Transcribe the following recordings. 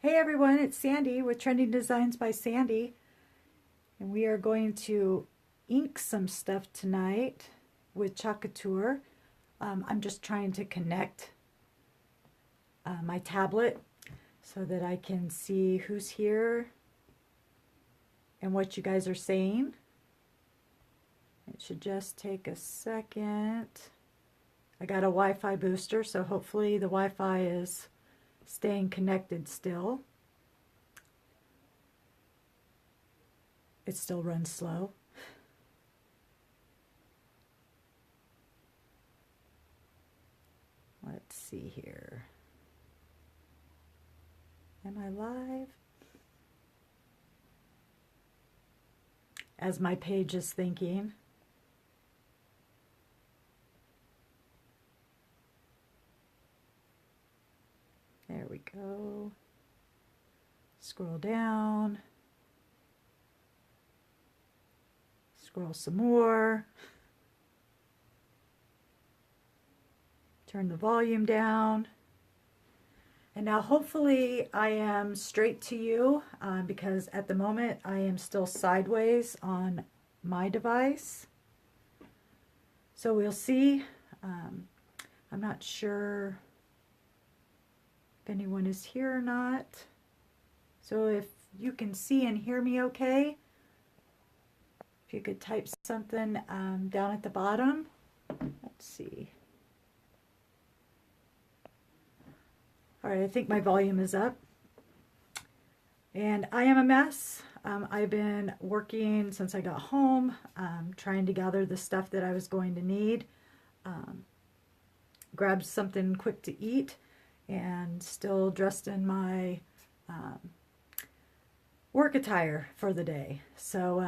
Hey everyone, it's Sandy with Trending Designs by Sandy, and we are going to ink some stuff tonight with Chalk Couture. I'm just trying to connect my tablet so that I can see who's here and what you guys are saying. It should just take a second. I got a Wi-Fi booster, so hopefully the Wi-Fi is staying connected still. It still runs slow. Let's see here. Am I live? As my page is thinking. There we go. Scroll down. Scroll some more. Turn the volume down. And now hopefully I am straight to you because at the moment I am still sideways on my device. So we'll see. I'm not sure if anyone is here or not. So if you can see and hear me okay, if you could type something down at the bottom. Let's see. All right, I think my volume is up. And I am a mess. I've been working since I got home, trying to gather the stuff that I was going to need. Grabbed something quick to eat and still dressed in my work attire for the day. So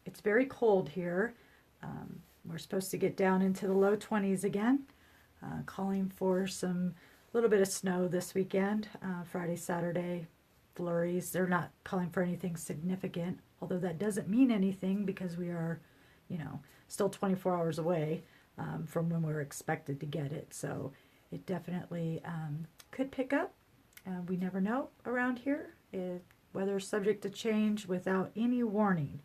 it's very cold here. We're supposed to get down into the low 20s again, calling for some little bit of snow this weekend, Friday, Saturday, flurries. They're not calling for anything significant, although that doesn't mean anything because we are, still 24 hours away from when we're expected to get it. So it definitely could pick up. We never know around here. Weather's subject to change without any warning.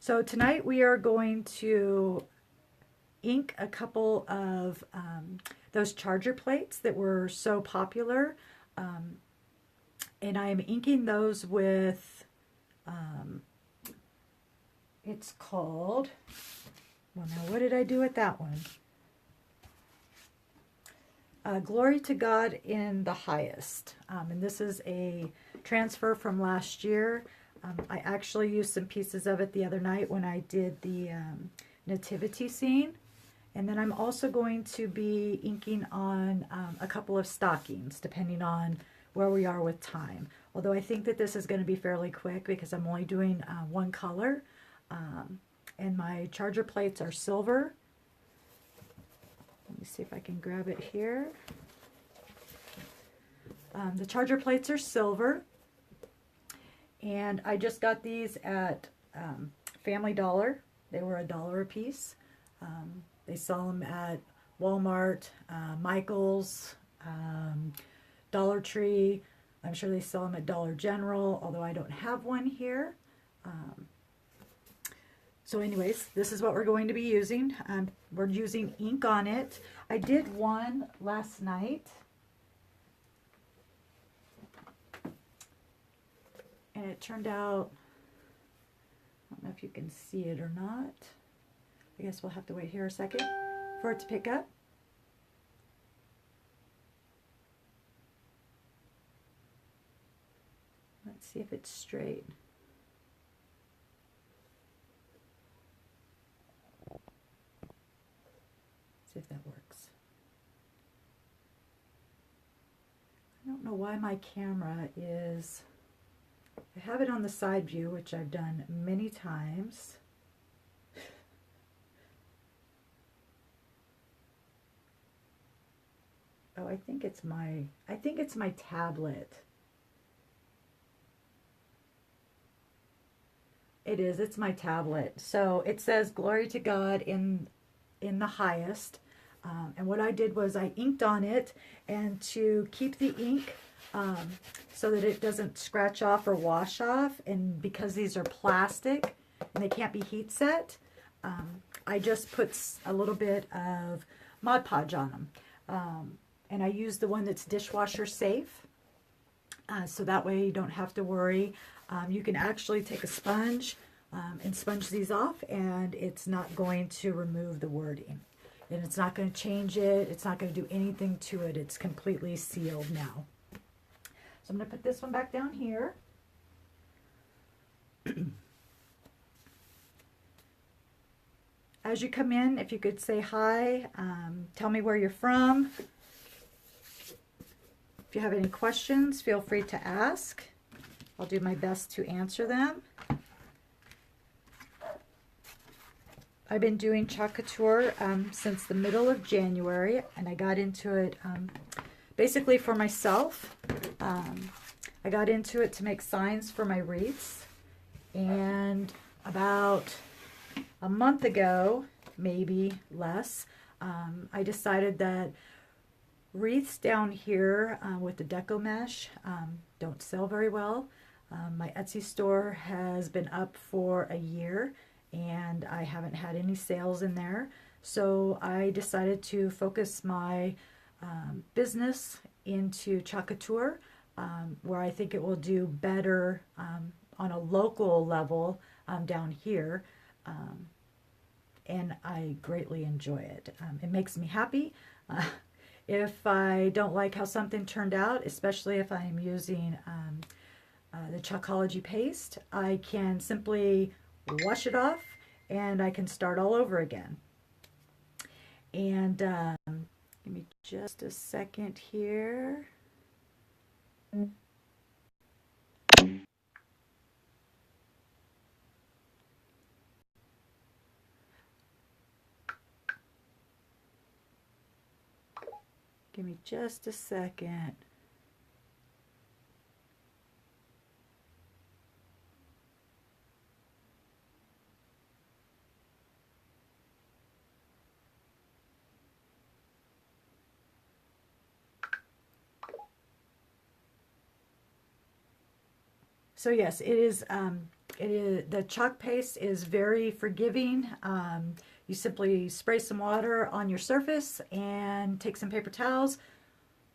So tonight we are going to ink a couple of those charger plates that were so popular. And I am inking those with, it's called, well now what did I do with that one? Glory to God in the Highest. And this is a transfer from last year. I actually used some pieces of it the other night when I did the nativity scene. And then I'm also going to be inking on a couple of stockings, depending on where we are with time. Although I think that this is going to be fairly quick because I'm only doing one color. And my charger plates are silver. Let me see if I can grab it here. The charger plates are silver. And I just got these at Family Dollar. They were $1 a piece. They sell them at Walmart, Michael's, Dollar Tree. I'm sure they sell them at Dollar General, although I don't have one here. So anyways, this is what we're going to be using. We're using ink on it. I did one last night. And it turned out, I don't know if you can see it or not. I guess we'll have to wait here a second for it to pick up. Let's see if it's straight. See if that works. I don't know why my camera is, I have it on the side view, which I've done many times. Oh, I think it's my tablet. It is, it's my tablet. So it says glory to God in the highest. And what I did was I inked on it, and to keep the ink so that it doesn't scratch off or wash off, and because these are plastic and they can't be heat set, I just put a little bit of Mod Podge on them. And I use the one that's dishwasher safe, so that way you don't have to worry. You can actually take a sponge and sponge these off, and it's not going to remove the wording. And it's not going to change it. It's not going to do anything to it. It's completely sealed now. So I'm going to put this one back down here. As you come in, if you could say hi, tell me where you're from. If you have any questions, feel free to ask. I'll do my best to answer them. I've been doing Chalk Couture since the middle of January, and I got into it basically for myself. I got into it to make signs for my wreaths, and about a month ago, maybe less, I decided that wreaths down here with the deco mesh don't sell very well. My Etsy store has been up for a year, and I haven't had any sales in there. So I decided to focus my business into Chalk Couture, where I think it will do better on a local level down here. And I greatly enjoy it. It makes me happy. If I don't like how something turned out, especially if I'm using the Chalkology paste, I can simply wash it off and I can start all over again. And give me just a second here. Give me just a second. So yes, it is the chalk paste is very forgiving. You simply spray some water on your surface and take some paper towels,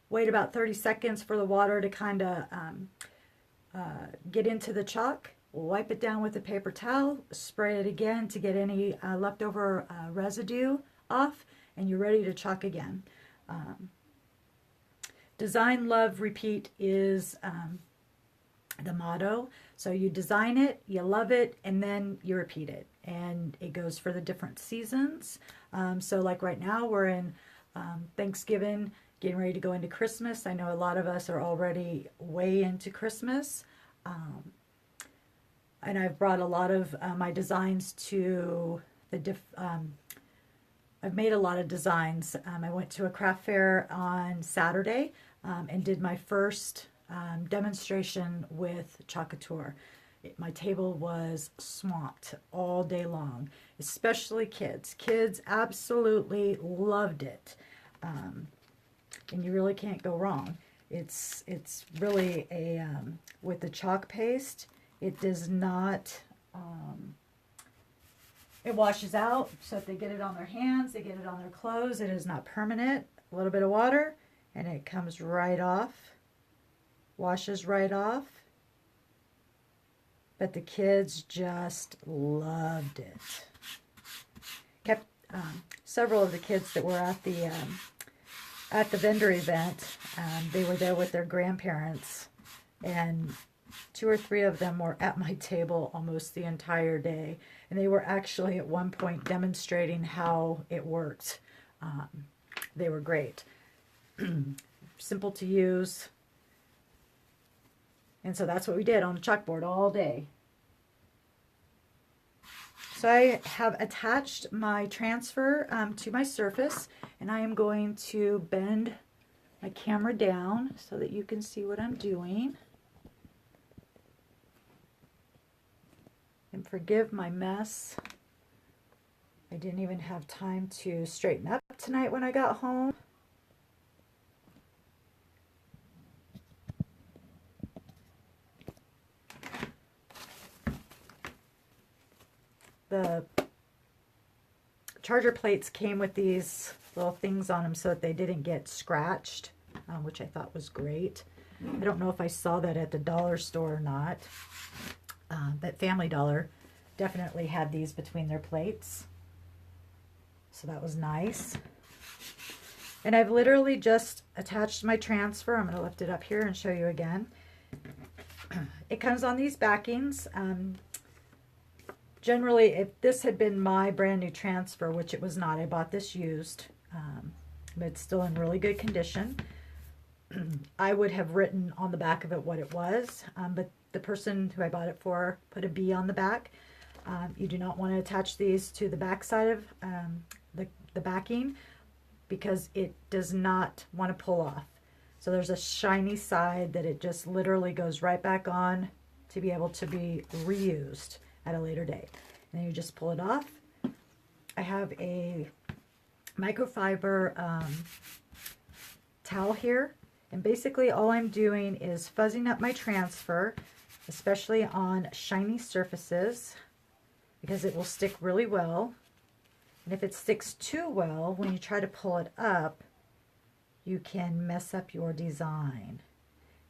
wait about 30 seconds for the water to kind of get into the chalk, wipe it down with a paper towel, spray it again to get any leftover residue off, and you're ready to chalk again. Design, love, repeat is the motto. So you design it, you love it, and then you repeat it. And it goes for the different seasons. So like right now we're in Thanksgiving, getting ready to go into Christmas. I know a lot of us are already way into Christmas. And I've brought a lot of my designs to the I've made a lot of designs. I went to a craft fair on Saturday and did my first demonstration with Chalk Couture. My table was swamped all day long, especially kids. Kids absolutely loved it, and you really can't go wrong. It's really a with the chalk paste. It does not. It washes out, so if they get it on their hands, they get it on their clothes. It is not permanent. A little bit of water, and it comes right off. Washes right off. But the kids just loved it. Kept several of the kids that were at the vendor event. They were there with their grandparents, and 2 or 3 of them were at my table almost the entire day. And they were actually at one point demonstrating how it worked. They were great. Simple to use. And so that's what we did on the chalkboard all day. So I have attached my transfer to my surface, and I am going to bend my camera down so that you can see what I'm doing. And forgive my mess. I didn't even have time to straighten up tonight when I got home. The charger plates came with these little things on them so that they didn't get scratched, which I thought was great. I don't know if I saw that at the dollar store or not, but Family Dollar definitely had these between their plates, so that was nice. And I've literally just attached my transfer. I'm going to lift it up here and show you again. It comes on these backings. Generally, if this had been my brand new transfer, which it was not, I bought this used, but it's still in really good condition, I would have written on the back of it what it was, but the person who I bought it for put a B on the back. You do not want to attach these to the back side of the backing because it does not want to pull off. So there's a shiny side that it just literally goes right back on to be able to be reused at a later date. And then you just pull it off. I have a microfiber towel here, and basically all I'm doing is fuzzing up my transfer, especially on shiny surfaces, because it will stick really well. And if it sticks too well, when you try to pull it up, you can mess up your design.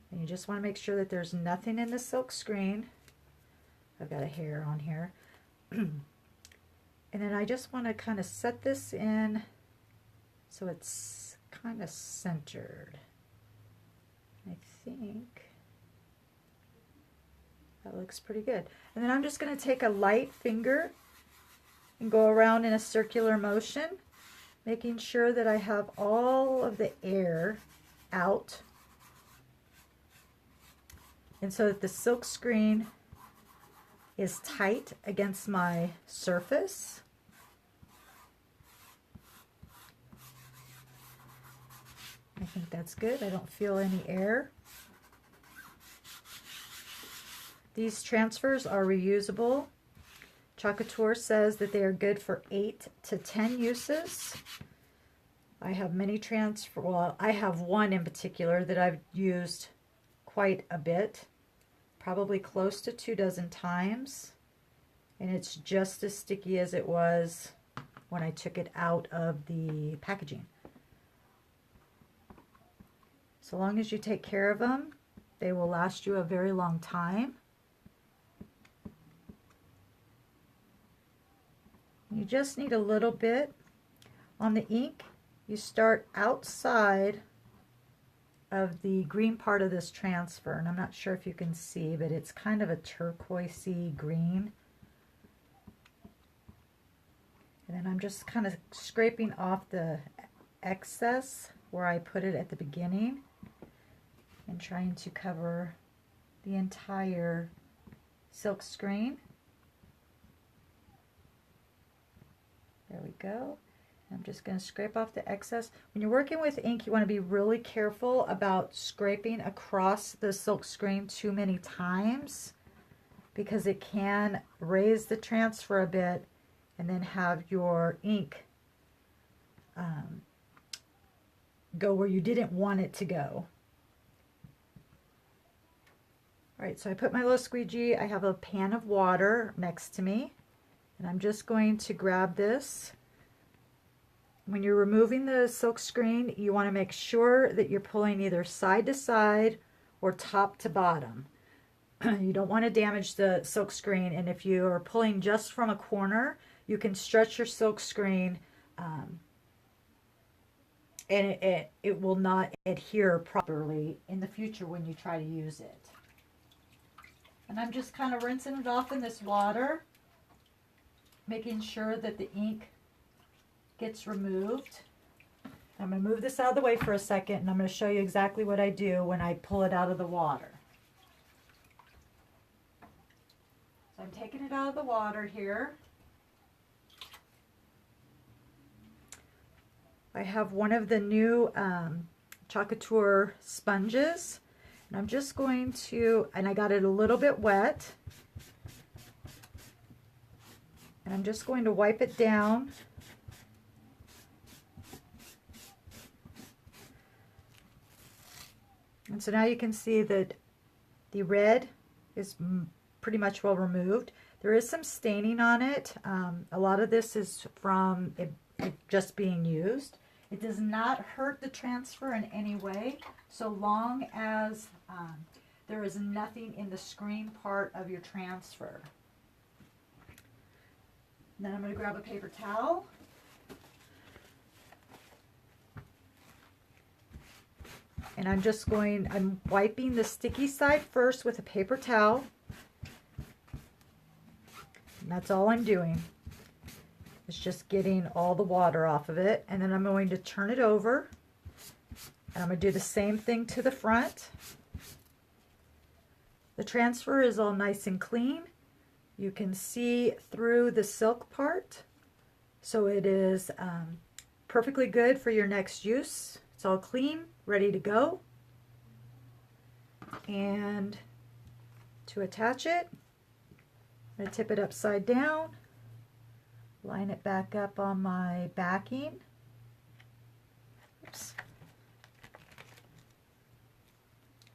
And you just want to make sure that there's nothing in the silk screen. I've got a hair on here. And then I just want to kind of set this in so it's kind of centered. I think that looks pretty good. And then I'm just going to take a light finger and go around in a circular motion, making sure that I have all of the air out, and so that the silk screen is tight against my surface. I think that's good. I don't feel any air. These transfers are reusable. Chalk Couture says that they are good for 8 to 10 uses. I have many well, I have one in particular that I've used quite a bit, probably close to 24 times, and it's just as sticky as it was when I took it out of the packaging. So long as you take care of them, they will last you a very long time. You just need a little bit. On the ink, you start outside of the green part of this transfer, and I'm not sure if you can see, but it's kind of a turquoisey green. And then I'm just kind of scraping off the excess where I put it at the beginning and trying to cover the entire silk screen. There we go. I'm just going to scrape off the excess. When you're working with ink, you want to be really careful about scraping across the silk screen too many times, because it can raise the transfer a bit and then have your ink go where you didn't want it to go. All right, so I put my little squeegee. I have a pan of water next to me, and I'm just going to grab this. When you're removing the silk screen, you want to make sure that you're pulling either side to side or top to bottom. You don't want to damage the silk screen, and if you are pulling just from a corner, you can stretch your silk screen and it will not adhere properly in the future when you try to use it. And I'm just kind of rinsing it off in this water, making sure that the ink gets removed. I'm going to move this out of the way for a second, and I'm going to show you exactly what I do when I pull it out of the water. So I'm taking it out of the water here. I have one of the new Chalk Couture sponges, and I'm just going to, and I got it a little bit wet. And I'm just going to wipe it down. And so now you can see that the red is pretty much well removed. There is some staining on it. A lot of this is from it just being used. It does not hurt the transfer in any way, so long as there is nothing in the screen part of your transfer. And then I'm going to grab a paper towel. And I'm wiping the sticky side first with a paper towel. And that's all I'm doing. It's just getting all the water off of it. And then I'm going to turn it over. And I'm going to do the same thing to the front. The transfer is all nice and clean. You can see through the silk part. So it is perfectly good for your next use. It's all clean, ready to go. And to attach it, I'm going to tip it upside down, line it back up on my backing. Oops.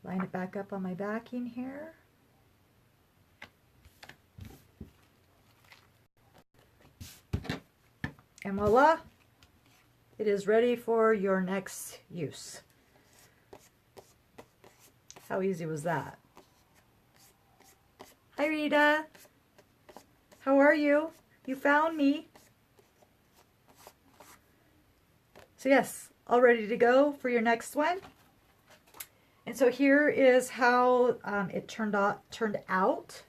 Line it back up on my backing here. And voila, it is ready for your next use. How easy was that? Hi Rita, how are you? You found me. So yes, all ready to go for your next one. And so here is how it turned out.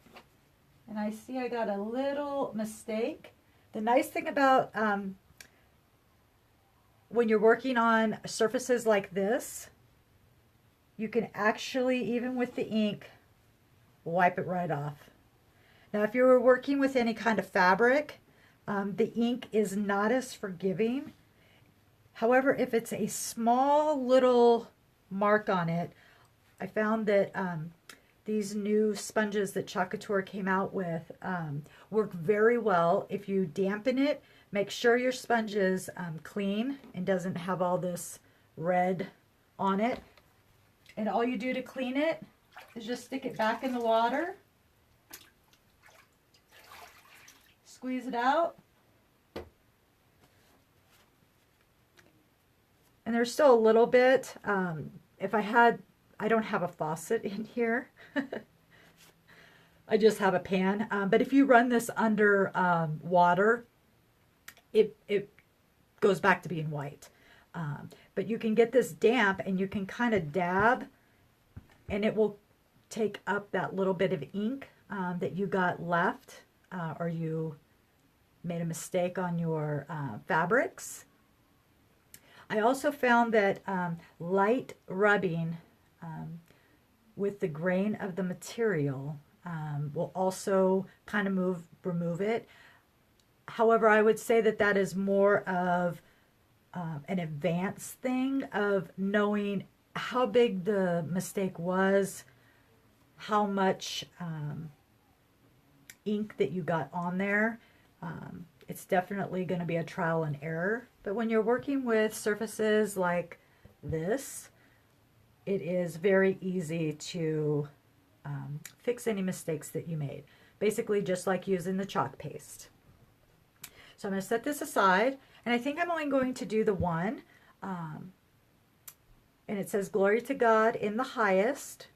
And I see I got a little mistake. The nice thing about when you're working on surfaces like this, you can actually, even with the ink, wipe it right off. Now, if you were working with any kind of fabric, the ink is not as forgiving. However, if it's a small little mark on it, I found that these new sponges that Chalk Couture came out with work very well. If you dampen it, make sure your sponge is clean and doesn't have all this red on it. And all you do to clean it is just stick it back in the water, squeeze it out, and there's still a little bit. I don't have a faucet in here. I just have a pan. But if you run this under water, it goes back to being white. But you can get this damp and you can kind of dab and it will take up that little bit of ink that you got left or you made a mistake on your fabrics. I also found that light rubbing with the grain of the material will also kind of remove it. However, I would say that that is more of an advanced thing of knowing how big the mistake was, how much ink that you got on there. It's definitely going to be a trial and error. But when you're working with surfaces like this, it is very easy to fix any mistakes that you made. Basically just like using the chalk paste. So I'm going to set this aside, and I think I'm only going to do the one. And it says, "Glory to God in the highest."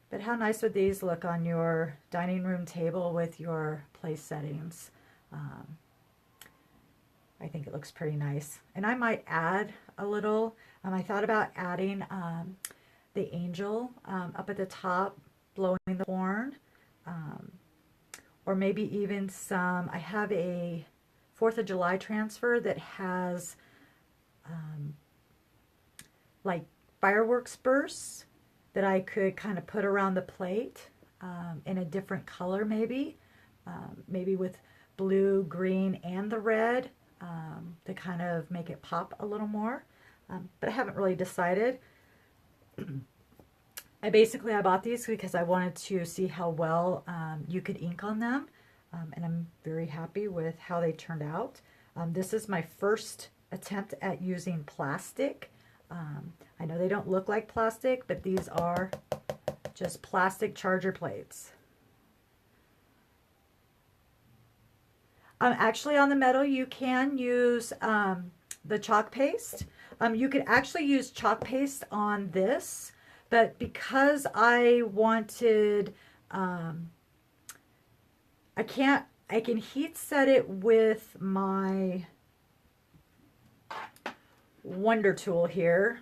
But how nice would these look on your dining room table with your place settings? I think it looks pretty nice. And I might add a little, I thought about adding the angel up at the top, blowing the horn. Or maybe even some, I have a 4th of July transfer that has like fireworks bursts that I could kind of put around the plate in a different color maybe. Maybe with blue, green, and the red to kind of make it pop a little more. But I haven't really decided. I bought these because I wanted to see how well you could ink on them. and I'm very happy with how they turned out. This is my first attempt at using plastic. I know they don't look like plastic, but these are just plastic charger plates. Actually, on the metal, you can use the chalk paste. You could actually use chalk paste on this, but because I wanted, I can heat set it with my Wonder Tool here.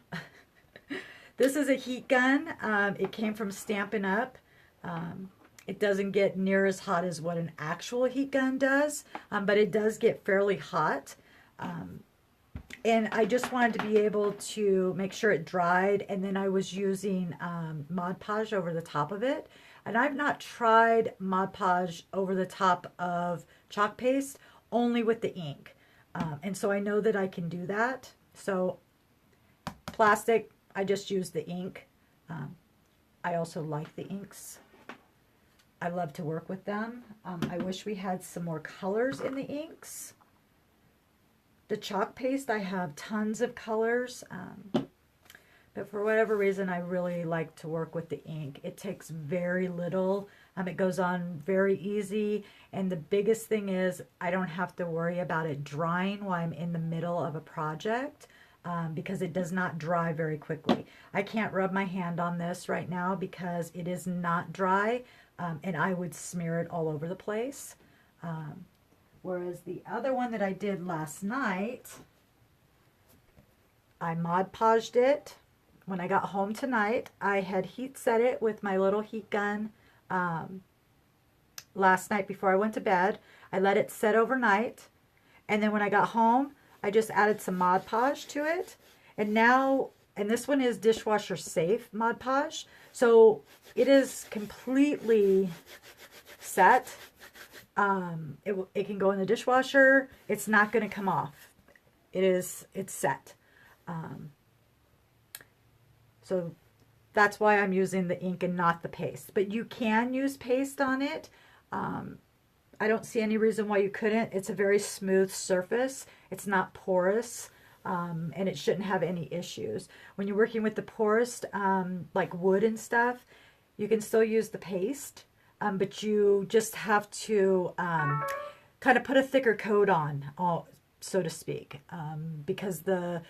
This is a heat gun. It came from Stampin' Up. It doesn't get near as hot as what an actual heat gun does, but it does get fairly hot. And I just wanted to be able to make sure it dried, and then I was using Mod Podge over the top of it. And I've not tried Mod Podge over the top of chalk paste, only with the ink. And so I know that I can do that. So plastic, I just use the ink. I also like the inks. I love to work with them. I wish we had some more colors in the inks. The chalk paste, I have tons of colors, but for whatever reason, I really like to work with the ink. It takes very little. It goes on very easy, and the biggest thing is I don't have to worry about it drying while I'm in the middle of a project, because it does not dry very quickly. I can't rub my hand on this right now because it is not dry, and I would smear it all over the place. Whereas the other one that I did last night, I Mod Podged it. When I got home tonight, I had heat set it with my little heat gun last night before I went to bed. I let it set overnight, and then when I got home, I just added some Mod Podge to it. And now, and this one is dishwasher safe Mod Podge, so it is completely set. It can go in the dishwasher. It's not going to come off. It's set. So that's why I'm using the ink and not the paste. But you can use paste on it. I don't see any reason why you couldn't. It's a very smooth surface. It's not porous, and it shouldn't have any issues. When you're working with the porous, like wood and stuff, you can still use the paste. But you just have to kind of put a thicker coat on, so to speak, because the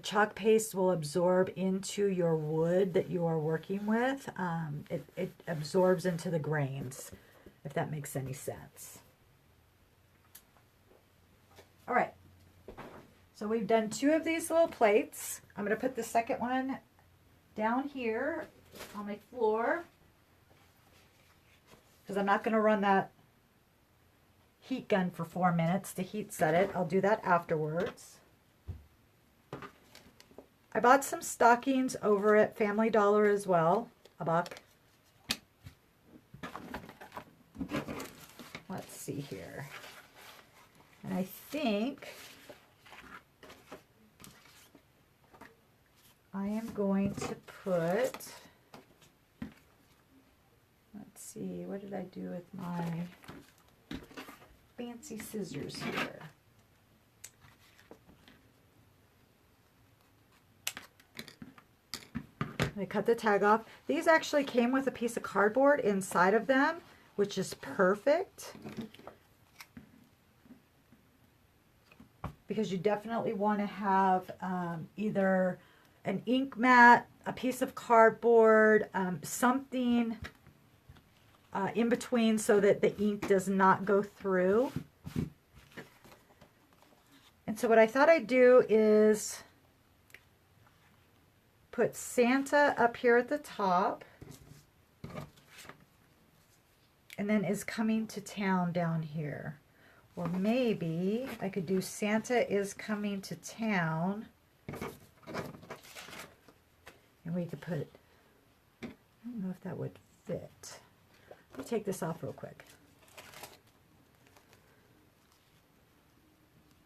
chalk paste will absorb into your wood that you are working with. It absorbs into the grains, if that makes any sense. All right, so we've done 2 of these little plates. I'm going to put the second one down here on my floor, because I'm not going to run that heat gun for 4 minutes to heat set it. I'll do that afterwards. I bought some stockings over at Family Dollar as well, $1. Let's see here. And I think I am going to put, let's see, what did I do with my fancy scissors here? I cut the tag off. These actually came with a piece of cardboard inside of them, which is perfect, because you definitely want to have either an ink mat, a piece of cardboard, something in between so that the ink does not go through. And so what I thought I'd do is put Santa up here at the top, and then is coming to town down here. Or maybe I could do Santa is coming to town, and we could put, I don't know if that would fit. Let me take this off real quick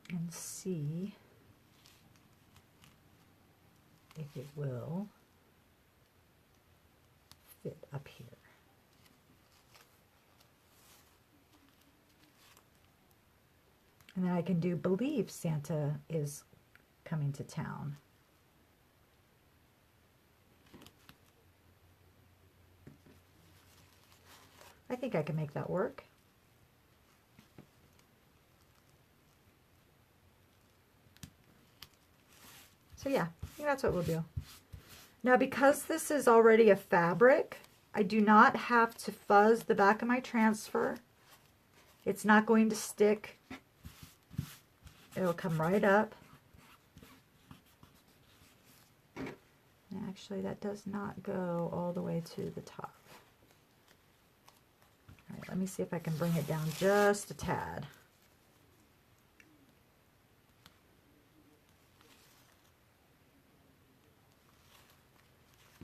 and see if it will fit up here. And then I can do believe Santa is coming to town. I think I can make that work. So yeah, I think that's what we'll do. Now, because this is already a fabric, I do not have to fuzz the back of my transfer. It's not going to stick. It'll come right up. Actually, that does not go all the way to the top. All right, let me see if I can bring it down just a tad.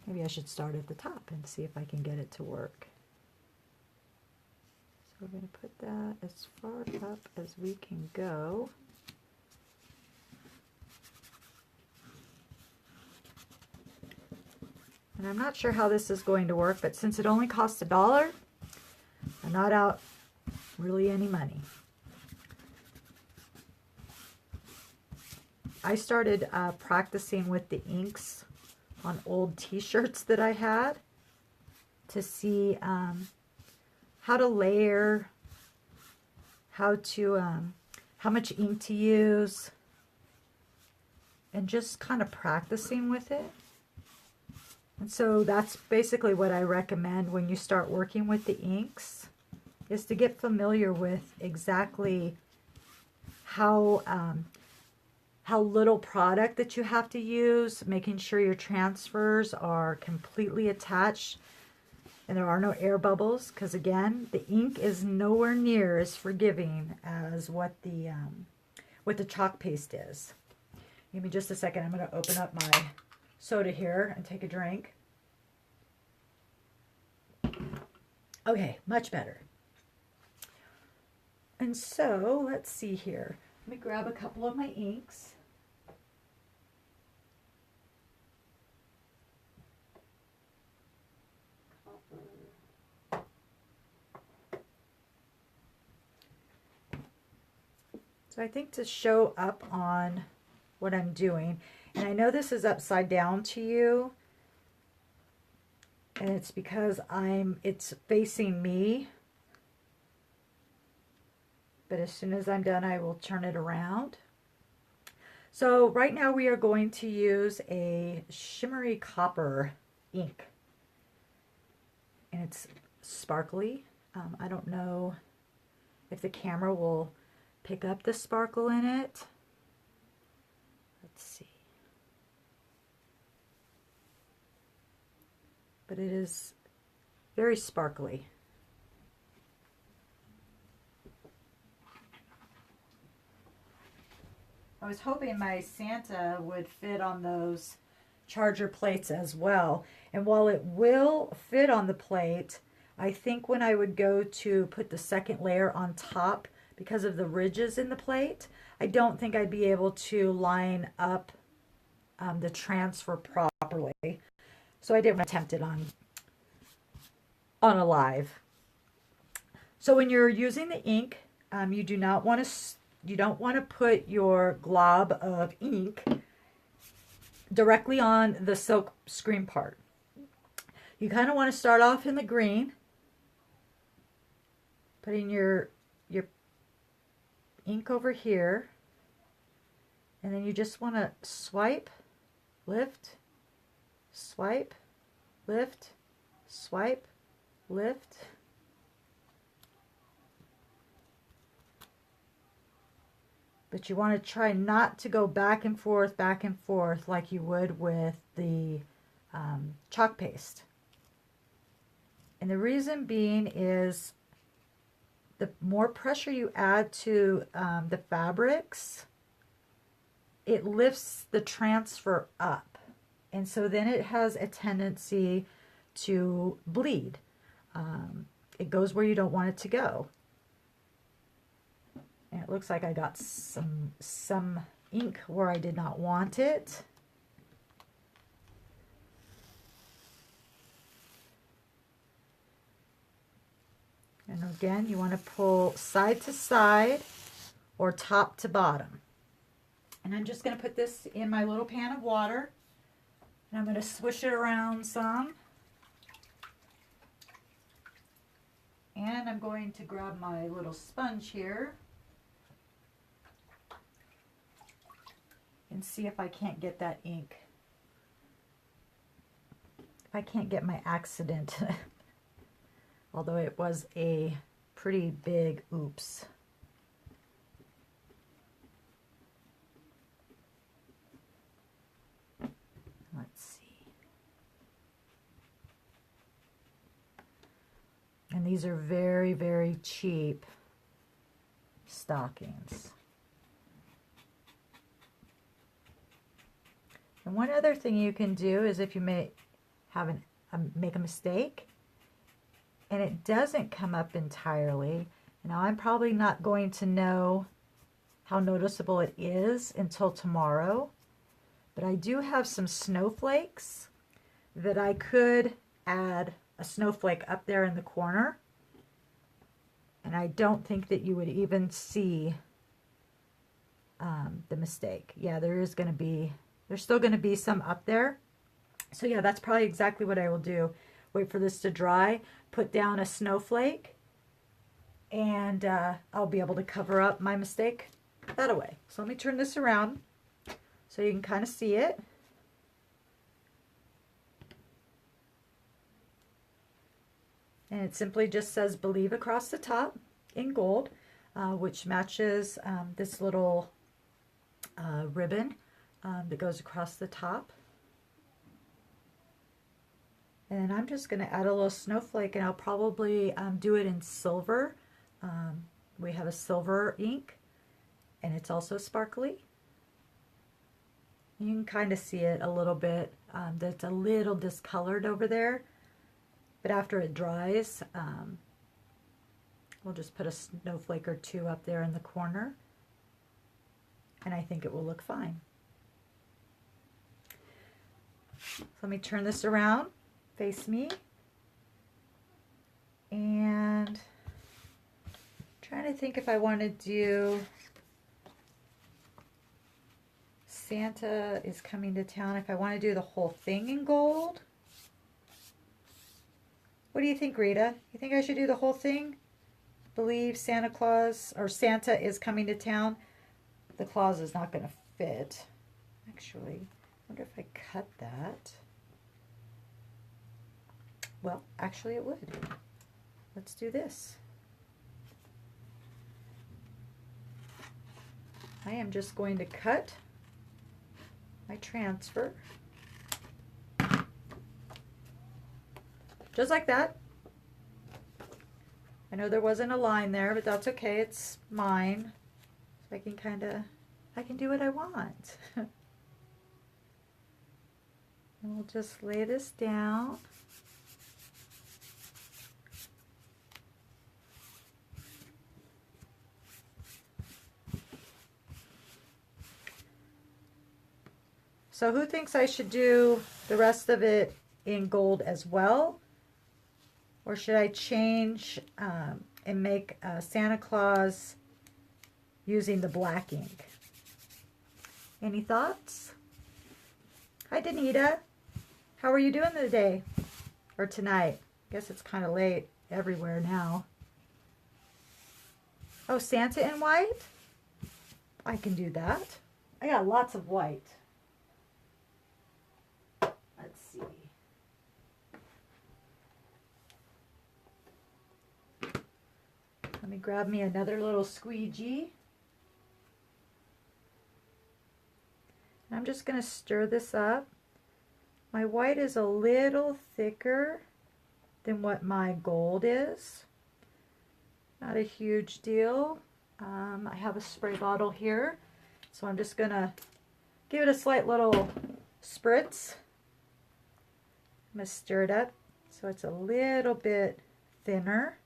Maybe I should start at the top and see if I can get it to work. So we're going to put that as far up as we can go. And I'm not sure how this is going to work, but since it only costs $1, I'm not out really any money. I started practicing with the inks on old t-shirts that I had to see how to layer, how much ink to use, and just kind of practicing with it. And so that's basically what I recommend when you start working with the inks, is to get familiar with exactly how little product that you have to use, making sure your transfers are completely attached and there are no air bubbles, because again, the ink is nowhere near as forgiving as what the chalk paste is. Give me just a second. I'm going to open up my soda here and take a drink. Okay, much better. And so let's see here. Let me grab a couple of my inks. So I think to show up on what I'm doing, and I know this is upside down to you, and it's because it's facing me, but as soon as I'm done, I will turn it around. So right now we are going to use a shimmery copper ink, and it's sparkly. I don't know if the camera will pick up the sparkle in it. Let's see. But it is very sparkly. I was hoping my Santa would fit on those charger plates as well. And while it will fit on the plate, I think when I would go to put the second layer on top, because of the ridges in the plate, I don't think I'd be able to line up the transfer properly. So I didn't attempt it on a live. So when you're using the ink, you don't want to put your glob of ink directly on the silk screen part. You kind of want to start off in the green, putting your ink over here, and then you just want to swipe, lift, swipe, lift, swipe, lift. But you want to try not to go back and forth like you would with the chalk paste. And the reason being is the more pressure you add to the fabrics, it lifts the transfer up. And so then it has a tendency to bleed. It goes where you don't want it to go. And it looks like I got some ink where I did not want it. And again, you want to pull side to side or top to bottom. And I'm just going to put this in my little pan of water, and I'm going to swish it around some. And I'm going to grab my little sponge here and see if I can't get that ink. If I can't get my accident, although it was a pretty big oops. Let's see. And these are very, very cheap stockings. And one other thing you can do is if you may have make a mistake and it doesn't come up entirely. Now I'm probably not going to know how noticeable it is until tomorrow, but I do have some snowflakes that I could add a snowflake up there in the corner, and I don't think that you would even see the mistake. Yeah, there's still going to be some up there. So yeah, that's probably exactly what I will do. Wait for this to dry, put down a snowflake, and I'll be able to cover up my mistake that away. So let me turn this around so you can kind of see it. And it simply just says "Believe" across the top in gold, which matches this little ribbon that goes across the top. And I'm just going to add a little snowflake, and I'll probably do it in silver. We have a silver ink, and it's also sparkly. You can kind of see it a little bit. That's a little discolored over there. But after it dries, we'll just put a snowflake or two up there in the corner, and I think it will look fine. So let me turn this around, face me, and I'm trying to think if I want to do Santa is coming to town, if I want to do the whole thing in gold. What do you think, Rita? You think I should do the whole thing? Believe Santa Claus, or Santa is coming to town. The clause is not going to fit. Actually, I wonder if I cut that. Well, actually it would. Let's do this. I am just going to cut my transfer. Just like that. I know there wasn't a line there, but that's okay. It's mine. So I can do what I want. And we'll just lay this down. So who thinks I should do the rest of it in gold as well? Or should I change and make Santa Claus using the black ink? Any thoughts? Hi, Danita. How are you doing today? Or tonight? I guess it's kind of late everywhere now. Oh, Santa in white? I can do that. I got lots of white. Let's see. Let me grab me another little squeegee. I'm just going to stir this up. My white is a little thicker than what my gold is. Not a huge deal. I have a spray bottle here, so I'm just going to give it a slight little spritz. I'm going to stir it up so it's a little bit thinner.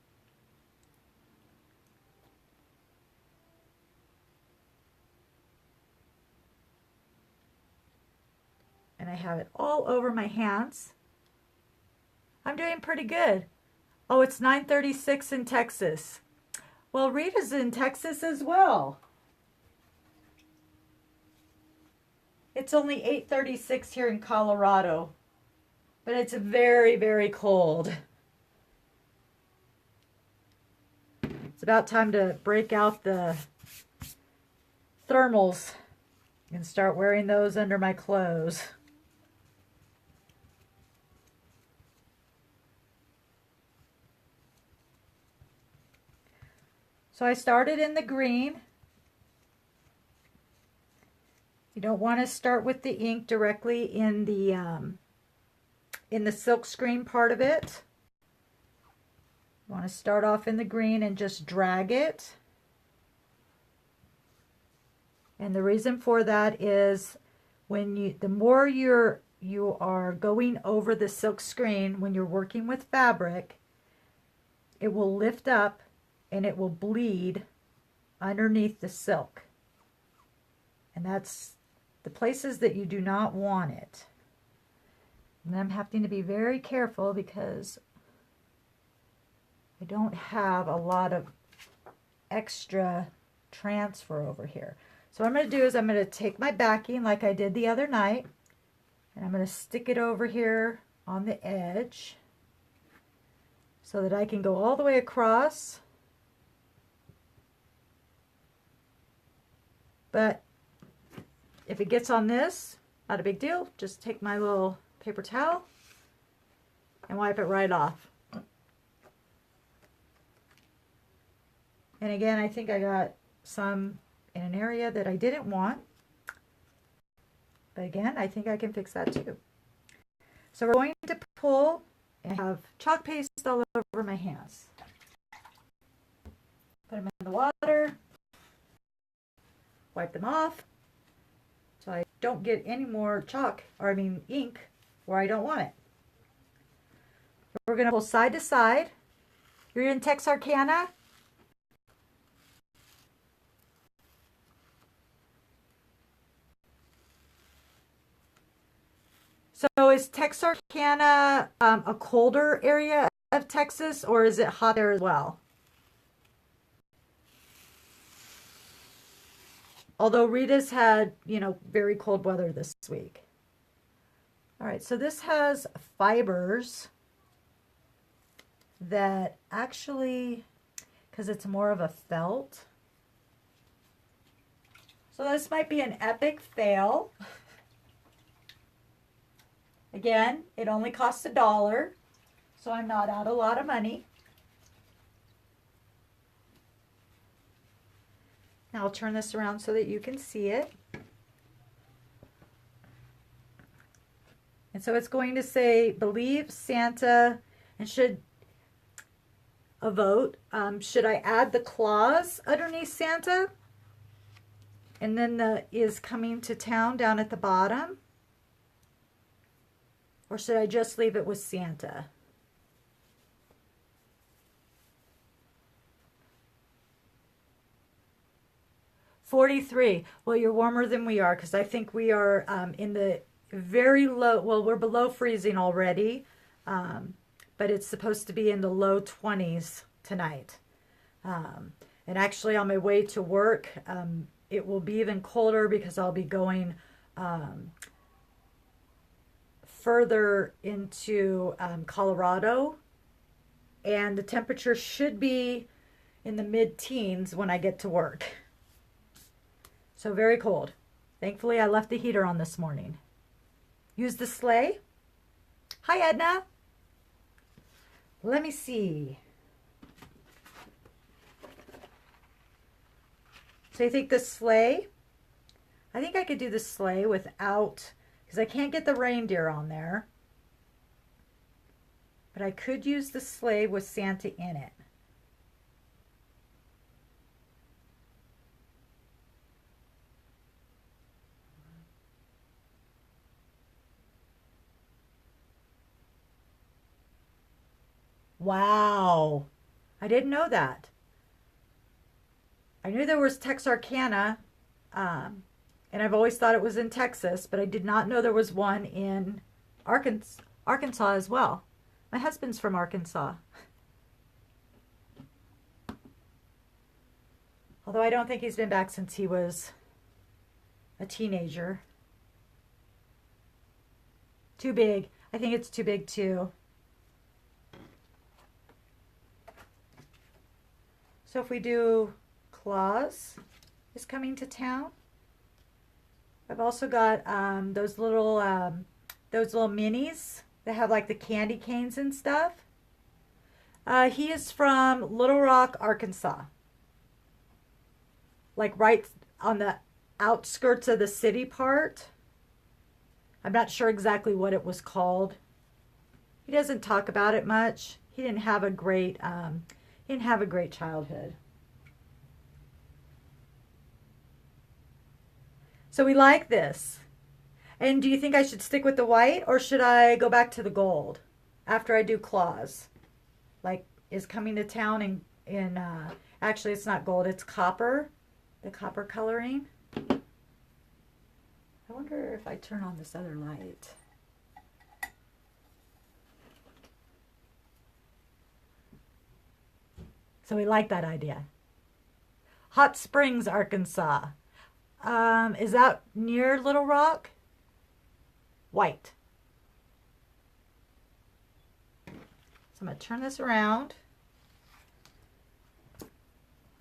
And I have it all over my hands. I'm doing pretty good. Oh, it's 9:36 in Texas. Well, Rita's in Texas as well. It's only 8:36 here in Colorado, but it's very, very cold. It's about time to break out the thermals and start wearing those under my clothes. So I started in the green. You don't want to start with the ink directly in the silk screen part of it. You want to start off in the green and just drag it. And the reason for that is the more you are going over the silk screen when you're working with fabric, it will lift up and it will bleed underneath the silk. And that's the places that you do not want it. And I'm having to be very careful because I don't have a lot of extra transfer over here. So what I'm going to do is I'm going to take my backing like I did the other night, and I'm going to stick it over here on the edge so that I can go all the way across. But if it gets on this, not a big deal. Just take my little paper towel and wipe it right off. And again, I think I got some in an area that I didn't want. But again, I think I can fix that too. So we're going to pull and have chalk paste all over my hands. Put them in the water. Wipe them off. So I don't get any more ink where I don't want it. We're going to pull side to side. You're in Texarkana. So is Texarkana a colder area of Texas, or is it hot there as well? Although Rita's had, very cold weather this week. All right, so this has fibers that actually, because it's more of a felt. So this might be an epic fail. Again, it only costs $1, so I'm not out a lot of money. Now I'll turn this around so that you can see it. And so it's going to say, believe Santa, and should a vote. Should I add the clause underneath Santa? And then the is coming to town down at the bottom? Or should I just leave it with Santa? $43. Well, you're warmer than we are, because I think we are in the very low, well, we're below freezing already, but it's supposed to be in the low 20s tonight. And actually on my way to work, it will be even colder because I'll be going further into Colorado, and the temperature should be in the mid-teens when I get to work. So very cold. Thankfully, I left the heater on this morning. Use the sleigh. Hi, Edna. Let me see. So you think the sleigh? I think I could do the sleigh without, because I can't get the reindeer on there. But I could use the sleigh with Santa in it. Wow. I didn't know that. I knew there was Texarkana, and I've always thought it was in Texas, but I did not know there was one in Arkansas as well. My husband's from Arkansas. Although I don't think he's been back since he was a teenager. Too big. I think it's too big too. So if we do Claus is coming to town. I've also got those little minis that have like the candy canes and stuff. He is from Little Rock, Arkansas. Like right on the outskirts of the city part. I'm not sure exactly what it was called. He doesn't talk about it much. He didn't have a great childhood. So we like this. And do you think I should stick with the white or should I go back to the gold after I do Claus? Like is coming to town in actually it's not gold, it's copper. The copper coloring. I wonder if I turn on this other light. So we like that idea. Hot Springs, Arkansas. Is that near Little Rock? White. So I'm going to turn this around.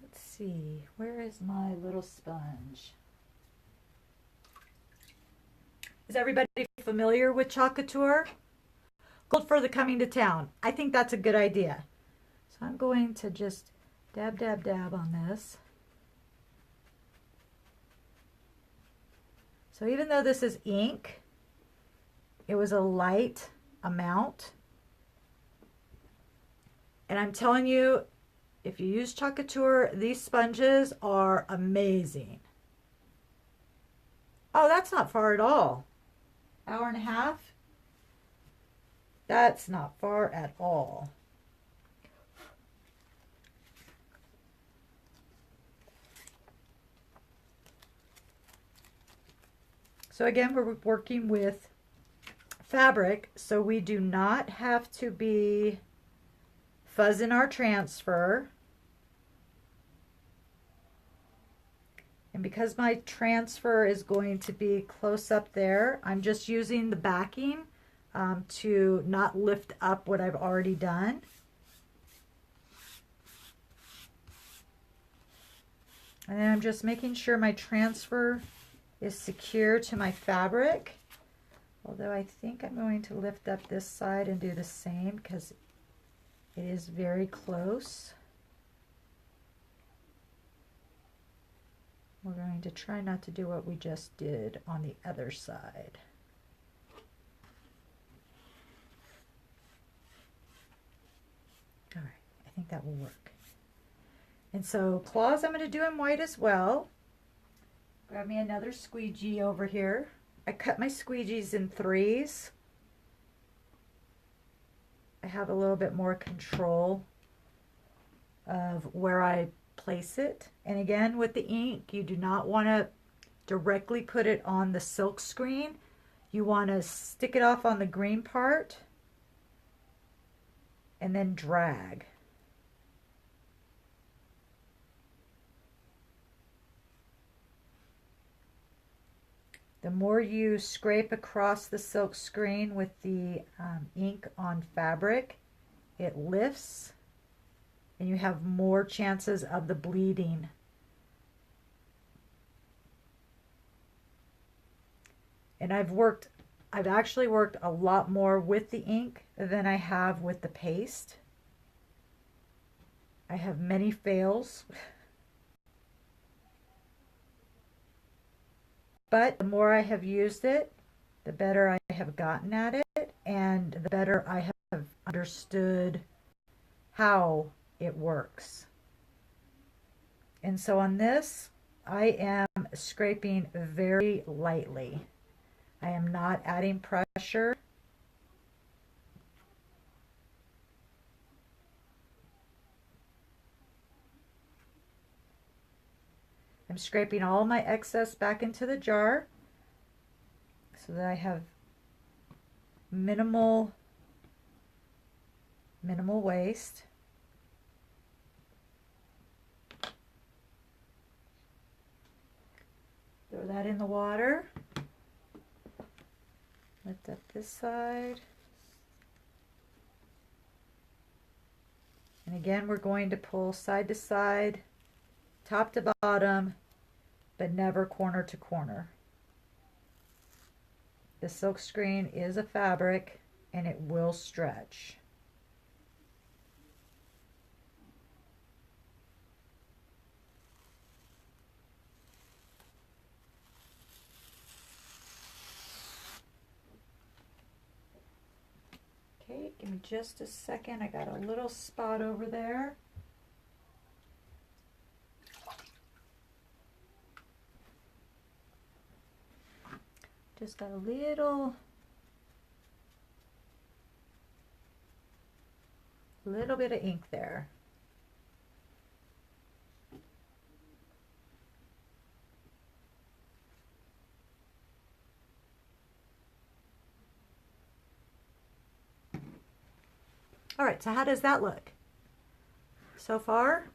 Let's see. Where is my little sponge? Is everybody familiar with Chalk Couture? Gold for the coming to town. I think that's a good idea. So I'm going to just dab, dab, dab on this. So even though this is ink, it was a light amount. And I'm telling you, if you use Chalk Couture, these sponges are amazing. Oh, that's not far at all. Hour and a half? That's not far at all. So again, we're working with fabric, so we do not have to be fuzzing our transfer. And because my transfer is going to be close up there, I'm just using the backing to not lift up what I've already done. And then I'm just making sure my transfer is secure to my fabric. Although I think I'm going to lift up this side and do the same because it is very close. We're going to try not to do what we just did on the other side. All right, I think that will work. And so Claus I'm going to do in white as well. Grab me another squeegee over here. I cut my squeegees in 3s. I have a little bit more control of where I place it. And again, with the ink, you do not want to directly put it on the silk screen. You want to stick it off on the green part and then drag. The more you scrape across the silk screen with the ink on fabric, it lifts and you have more chances of the bleeding. And I've actually worked a lot more with the ink than I have with the paste. I have many fails. But the more I have used it, the better I have gotten at it, and the better I have understood how it works. And so on this, I am scraping very lightly. I am not adding pressure. I'm scraping all my excess back into the jar so that I have minimal waste. Throw that in the water. Lift up this side. And again, we're going to pull side to side, top to bottom, but never corner to corner. The silk screen is a fabric and it will stretch. Okay, give me just a second. I got a little spot over there. Just got a little bit of ink there. All right, so how does that look so far?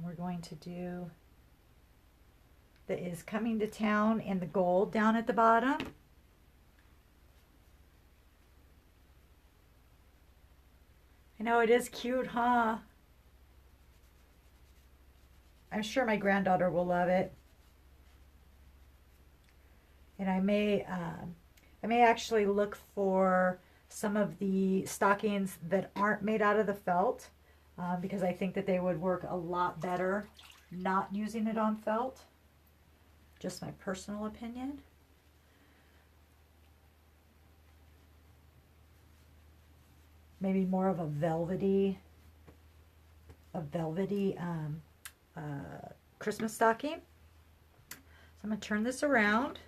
We're going to do that is coming to town in the gold down at the bottom. I know it is cute, huh? I'm sure my granddaughter will love it. And I may actually look for some of the stockings that aren't made out of the felt. Because I think that they would work a lot better not using it on felt. Just my personal opinion. Maybe more of a velvety Christmas stocking. So I'm going to turn this around.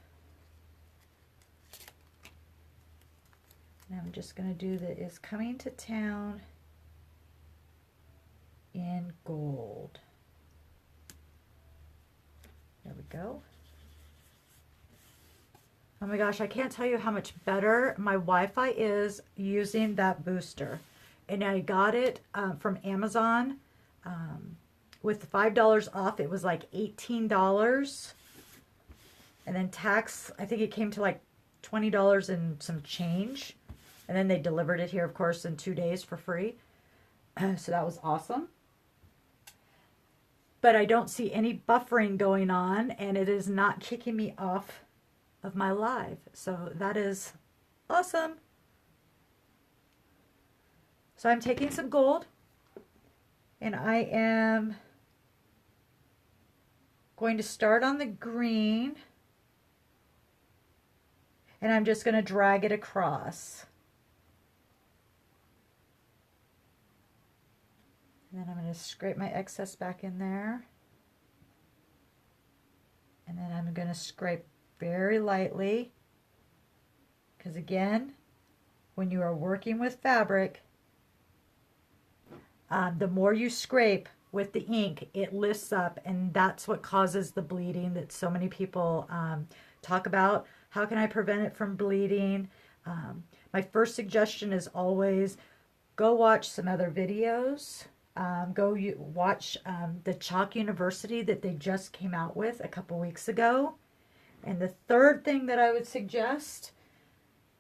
And I'm just going to do the is coming to town in gold. There we go. Oh my gosh, I can't tell you how much better my Wi-Fi is using that booster. And I got it from Amazon with $5 off. It was like $18. And then tax, I think it came to like $20 and some change. And then they delivered it here, of course, in 2 days for free. So that was awesome. But I don't see any buffering going on, and it is not kicking me off of my live. So that is awesome. So I'm taking some gold, and I am going to start on the green, and I'm just going to drag it across. And then I'm going to scrape my excess back in there. And then I'm going to scrape very lightly. Because again, when you are working with fabric, the more you scrape with the ink, it lifts up. And that's what causes the bleeding that so many people talk about. How can I prevent it from bleeding? My first suggestion is always go watch some other videos. Watch the Chalk University that they just came out with a couple weeks ago. And the third thing that I would suggest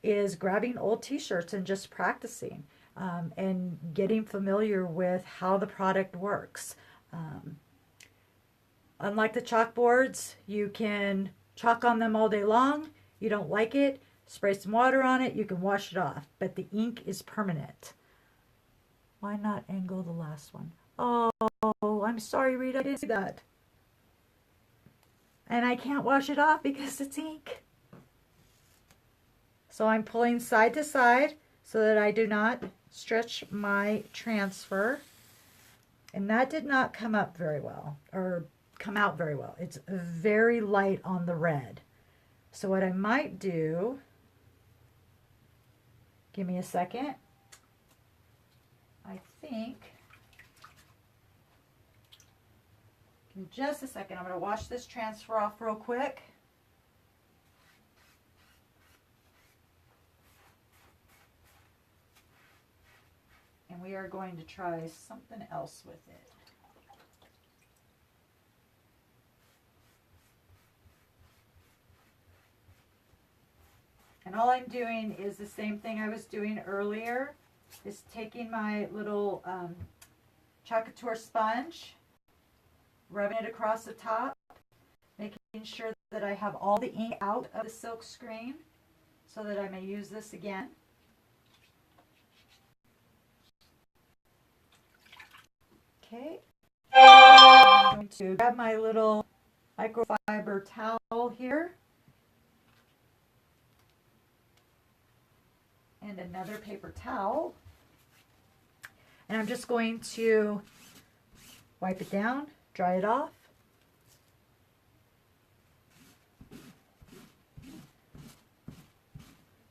is grabbing old t-shirts and just practicing and getting familiar with how the product works. Unlike the chalkboards, you can chalk on them all day long. You don't like it, spray some water on it, you can wash it off. But the ink is permanent. Why not angle the last one? Oh, I'm sorry, Rita, I didn't see that. And I can't wash it off because it's ink. So I'm pulling side to side so that I do not stretch my transfer. And that did not come up very well, or come out very well. It's very light on the red. So what I might do, give me a second. I think, give me just a second, I'm going to wash this transfer off real quick. we are going to try something else with it. And all I'm doing is the same thing I was doing earlier, is taking my little Chalk Couture sponge, rubbing it across the top, making sure that I have all the ink out of the silk screen so that I may use this again. Okay, I'm going to grab my little microfiber towel here and another paper towel, and I'm just going to wipe it down, dry it off.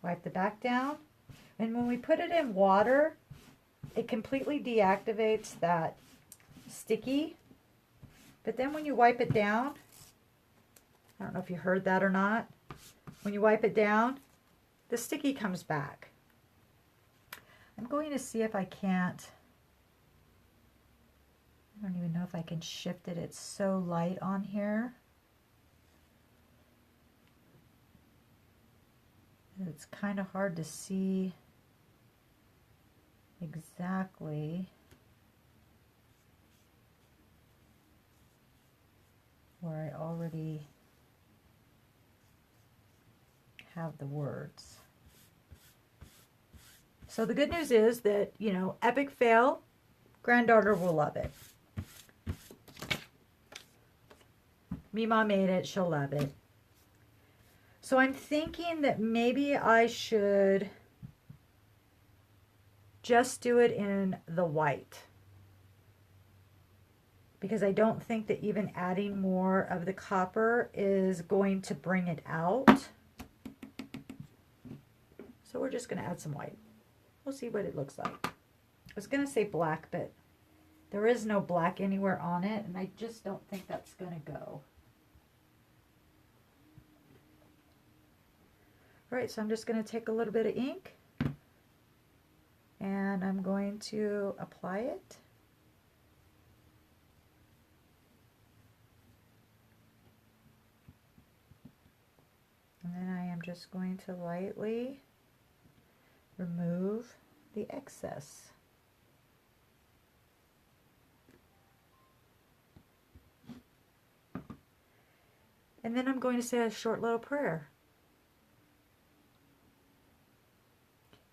Wipe the back down, and when we put it in water, it completely deactivates that sticky. But then when you wipe it down, I don't know if you heard that or not, when you wipe it down, the sticky comes back. I'm going to see if I can't, I don't even know if I can shift it. It's so light on here. It's kind of hard to see exactly where I already have the words. So the good news is that, you know, epic fail, granddaughter will love it. Mima made it, she'll love it. So I'm thinking that maybe I should just do it in the white, because I don't think that even adding more of the copper is going to bring it out. So we're just going to add some white. We'll see what it looks like. I was going to say black, but there is no black anywhere on it, and I just don't think that's going to go. All right, so I'm just going to take a little bit of ink and I'm going to apply it. And then I am just going to lightly remove the excess. And then I'm going to say a short little prayer.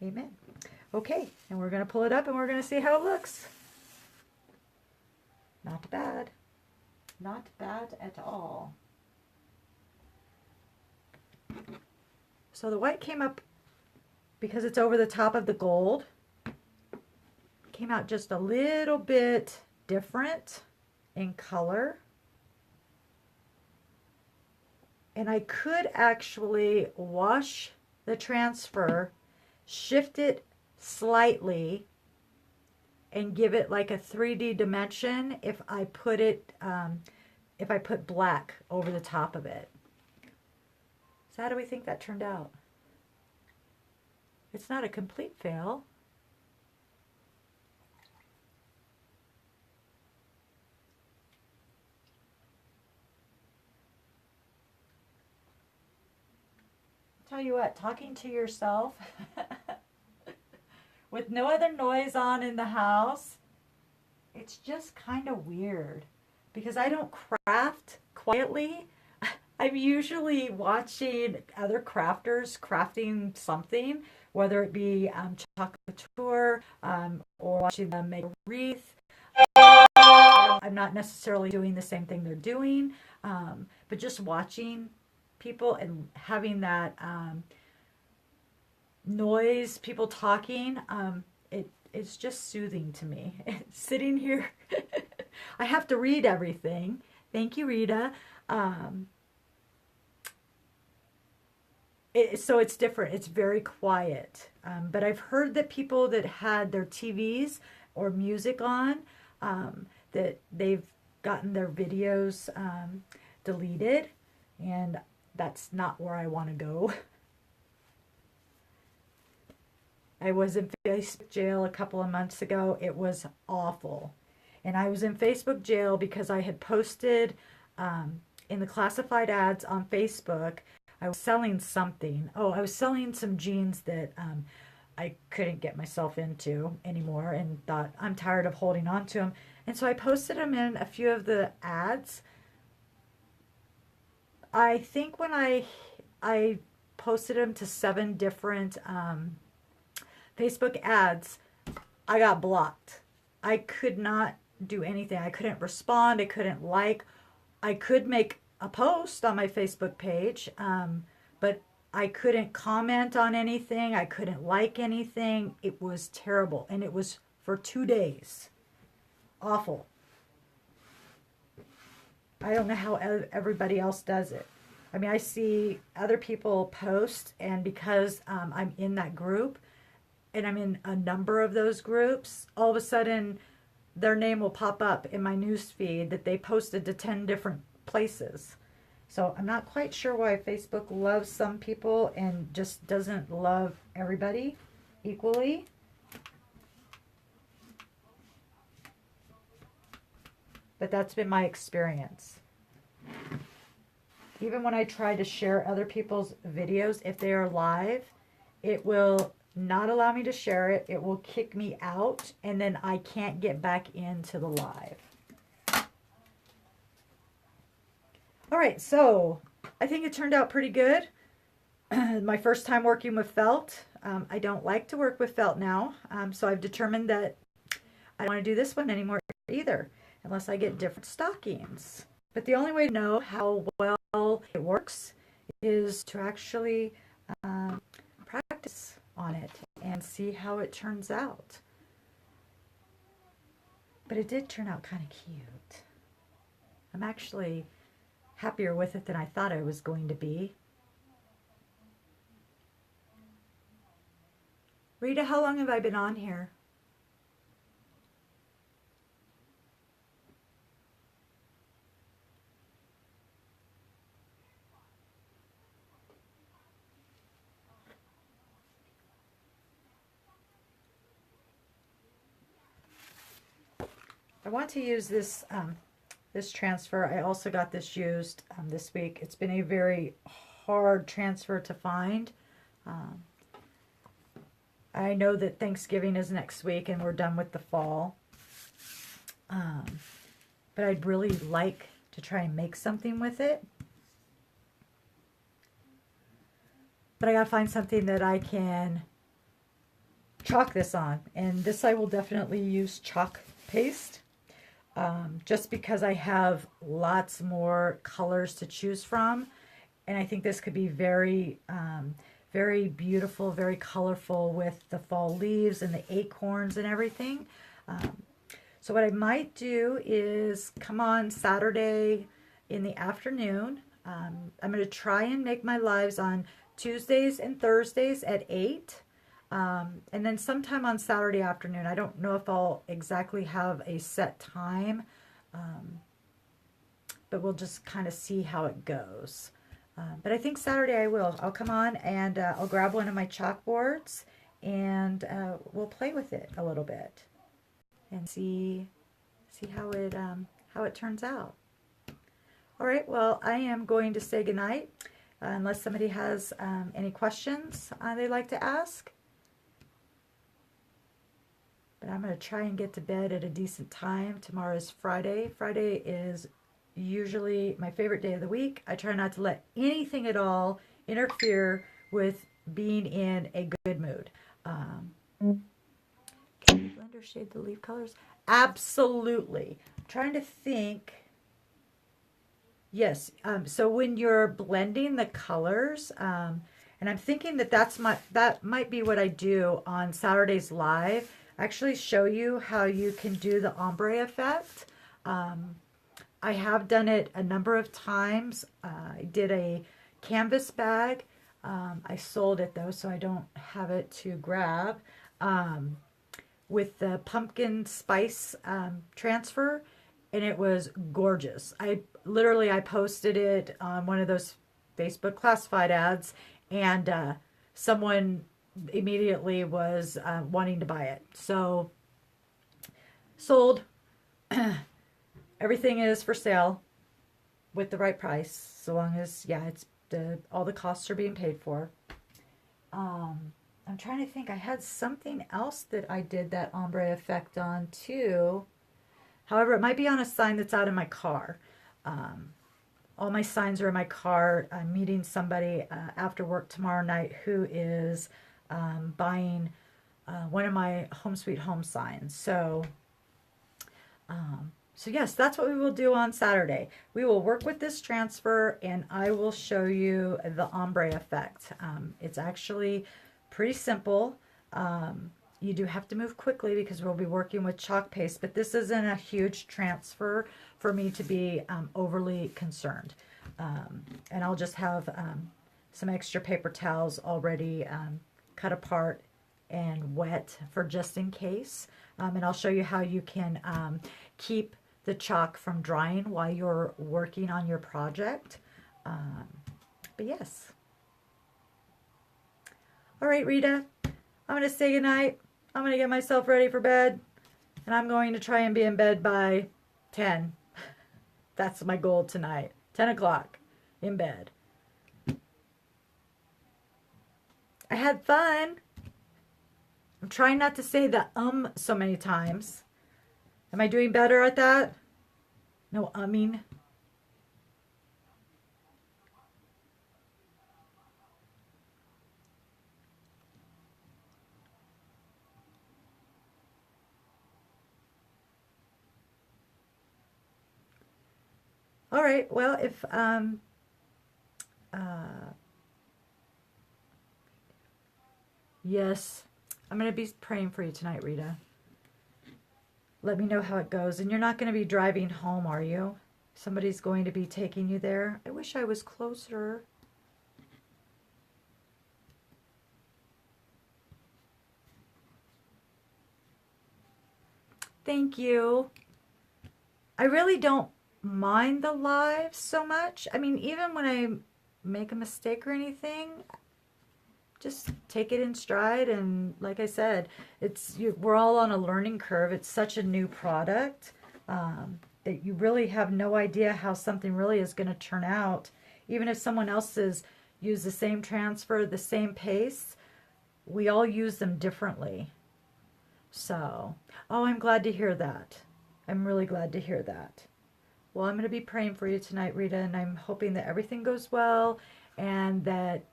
Amen. Okay, and we're going to pull it up and we're going to see how it looks. Not bad. Not bad at all. So the white came up, because it's over the top of the gold, came out just a little bit different in color. And I could actually wash the transfer, shift it slightly, and give it like a 3D dimension if I put it, if I put black over the top of it. So how do we think that turned out? It's not a complete fail. Tell you what, talking to yourself with no other noise on in the house, it's just kind of weird, because I don't craft quietly. I'm usually watching other crafters crafting something, whether it be Chalk Couture or watching them make a wreath. I'm not necessarily doing the same thing they're doing, but just watching people and having that noise, people talking, it's just soothing to me. Sitting here, I have to read everything. Thank you, Rita. So it's different. It's very quiet. But I've heard that people that had their TVs or music on, that they've gotten their videos deleted, and that's not where I want to go. I was in Facebook jail a couple of months ago. It was awful. And I was in Facebook jail because I had posted in the classified ads on Facebook, I was selling something. Oh, I was selling some jeans that I couldn't get myself into anymore and thought, I'm tired of holding on to them. And so I posted them in a few of the ads. I think when I posted them to 7 different Facebook ads, I got blocked. I could not do anything. I couldn't respond. I couldn't like. I could make a post on my Facebook page, but I couldn't comment on anything. I couldn't like anything. It was terrible. And it was for 2 days. Awful. I don't know how everybody else does it. I mean, I see other people post, and because I'm in that group, and I'm in a number of those groups, all of a sudden their name will pop up in my news feed that they posted to 10 different places. So I'm not quite sure why Facebook loves some people and just doesn't love everybody equally. But that's been my experience. Even when I try to share other people's videos, if they are live, it will not allow me to share it. It will kick me out, and then I can't get back into the live. All right, so I think it turned out pretty good. My first time working with felt. I don't like to work with felt now, so I've determined that I don't want to do this one anymore either, unless I get different stockings. But the only way to know how well it works is to actually practice on it and see how it turns out. But it did turn out kind of cute. I'm actually happier with it than I thought I was going to be. Rita, how long have I been on here? I want to use this this transfer. I also got this used this week. It's been a very hard transfer to find. I know that Thanksgiving is next week and we're done with the fall. But I'd really like to try and make something with it. But I gotta find something that I can chalk this on. And this I will definitely use chalk paste. Just because I have lots more colors to choose from, and I think this could be very very beautiful, very colorful with the fall leaves and the acorns and everything. So what I might do is come on Saturday in the afternoon. I'm going to try and make my lives on Tuesdays and Thursdays at 8. And then sometime on Saturday afternoon. I don't know if I'll exactly have a set time, but we'll just kind of see how it goes. But I think Saturday I will. I'll come on and I'll grab one of my chalkboards and we'll play with it a little bit and see how it turns out. All right. Well, I am going to say goodnight unless somebody has any questions they'd like to ask. But I'm going to try and get to bed at a decent time. Tomorrow is Friday. Friday is usually my favorite day of the week. I try not to let anything at all interfere with being in a good mood. Can the blender shade the leaf colors? Absolutely. I'm trying to think. Yes. So when you're blending the colors, and I'm thinking that might be what I do on Saturday's Live. Actually show you how you can do the ombre effect. I have done it a number of times. I did a canvas bag. I sold it though, so I don't have it to grab. With the pumpkin spice transfer, and it was gorgeous. I posted it on one of those Facebook classified ads, and someone immediately was wanting to buy it. So sold. Everything is for sale with the right price, so long as, yeah, it's all the costs are being paid for. I'm trying to think. I had something else that I did that ombre effect on too. However, it might be on a sign that's out in my car. All my signs are in my car. I'm meeting somebody after work tomorrow night who is buying one of my Home Sweet Home signs. So yes, that's what we will do on Saturday. We will work with this transfer and I will show you the ombre effect. It's actually pretty simple. You do have to move quickly because we'll be working with chalk paste, but this isn't a huge transfer for me to be overly concerned. And I'll just have some extra paper towels already cut apart and wet for just in case. And I'll show you how you can keep the chalk from drying while you're working on your project. But yes. All right, Rita, I'm going to say goodnight. I'm going to get myself ready for bed. And I'm going to try and be in bed by 10. That's my goal tonight. 10 o'clock in bed. I had fun. I'm trying not to say the so many times. Am I doing better at that? No umming. All right, well, if yes, I'm going to be praying for you tonight, Rita. Let me know how it goes. And you're not going to be driving home, are you? Somebody's going to be taking you there. I wish I was closer. Thank you. I really don't mind the live so much. I mean, even when I make a mistake or anything, just take it in stride. And like I said, we're all on a learning curve. It's such a new product that you really have no idea how something really is going to turn out. Even if someone else has used the same transfer, the same paste, we all use them differently. So, oh, I'm glad to hear that. I'm really glad to hear that. Well, I'm going to be praying for you tonight, Rita, and I'm hoping that everything goes well and that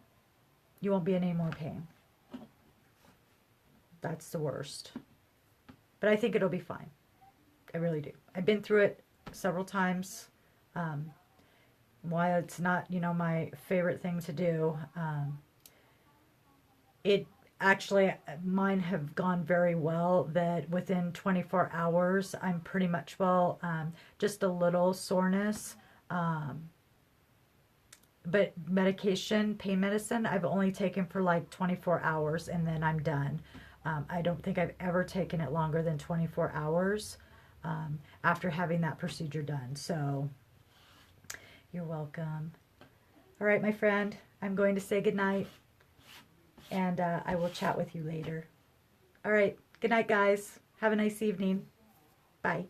you won't be in any more pain. That's the worst. But I think it'll be fine. I really do. I've been through it several times. While it's not, my favorite thing to do, it actually, mine have gone very well, that within 24 hours, I'm pretty much well, just a little soreness. But medication, pain medicine, I've only taken for like 24 hours and then I'm done. I don't think I've ever taken it longer than 24 hours after having that procedure done. So you're welcome. All right, my friend, I'm going to say goodnight. And I will chat with you later. All right. Good night, guys. Have a nice evening. Bye.